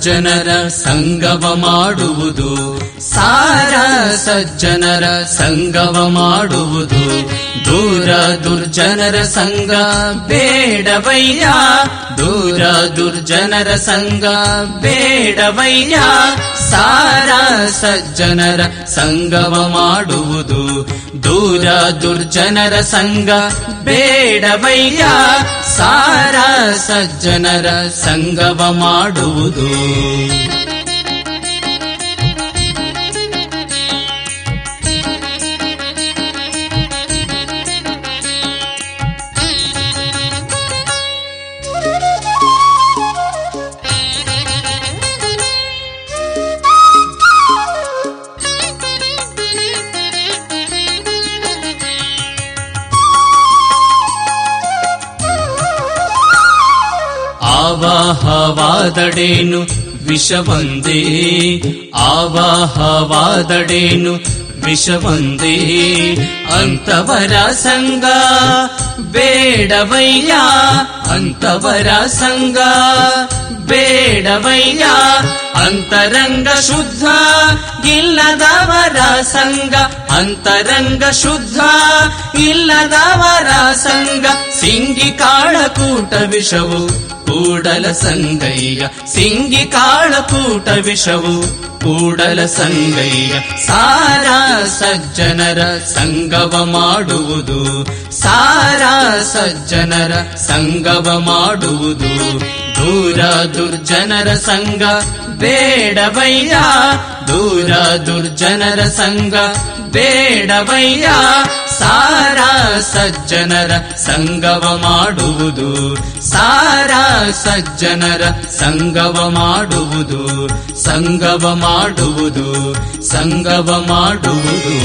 ಸಜ್ಜನರ ಸಂಗವ ಮಾಡುವುದು, ಸಾರ ಸಜ್ಜನರ ಸಂಗವ ಮಾಡುವುದು. ದೂರ ದುರ್ಜನರ ಸಂಗ ಬೇಡವಯ್ಯ, ದೂರ ದುರ್ಜನರ ಸಂಗ ಬೇಡವಯ್ಯ. ಸಾರ ಸಜ್ಜನರ ಸಂಗವ ಮಾಡುವುದು, ದೂರ ದುರ್ಜನರ ಸಂಗ ಬೇಡವಯ್ಯ. ಸಾರ ಸಜ್ಜನರ ಸಂಗವ ಮಾಡುವುದು. ಆವಾಹವಾದಡೇನು ವಿಷವಂದೇ, ಆವಾಹವಾದಡೇನು ವಿಷವಂದೇ. ಅಂತವರ ಸಂಗ ಬೇಡವಯ್ಯ, ಅಂತವರ ಸಂಗ ಬೇಡವಯ್ಯ. ಅಂತರಂಗ ಶುದ್ಧ ಇಲ್ಲದವರ ಸಂಗ, ಅಂತರಂಗ ಶುದ್ಧ ಇಲ್ಲದವರ ಸಂಗ. ಸಿಂಗಿ ಕಾಳಕೂಟ ವಿಷವು ಕೂಡಲ ಸಂಗಯ್ಯ, ಸಿಂಗಿ ಕಾಳಕೂಟ ವಿಷವು ಕೂಡಲ ಸಂಗಯ್ಯ. ಸಾರ ಸಜ್ಜನರ ಸಂಗವ ಮಾಡುವುದು, ಸಾರ ಸಜ್ಜನರ ಸಂಗವ ಮಾಡುವುದು. ದೂರ ದುರ್ಜನರ ಸಂಗ ಬೇಡವಯ್ಯ, ದೂರ ದುರ್ಜನರ ಸಂಗ ಬೇಡವಯ್ಯ. ಸಾರ ಸಜ್ಜನರ ಸಂಗವ ಮಾಡುವುದು, ಸಾರ ಸಜ್ಜನರ ಸಂಗವ ಮಾಡುವುದು, ಸಂಗವ ಮಾಡುವುದು, ಸಂಗವ ಮಾಡುವುದು.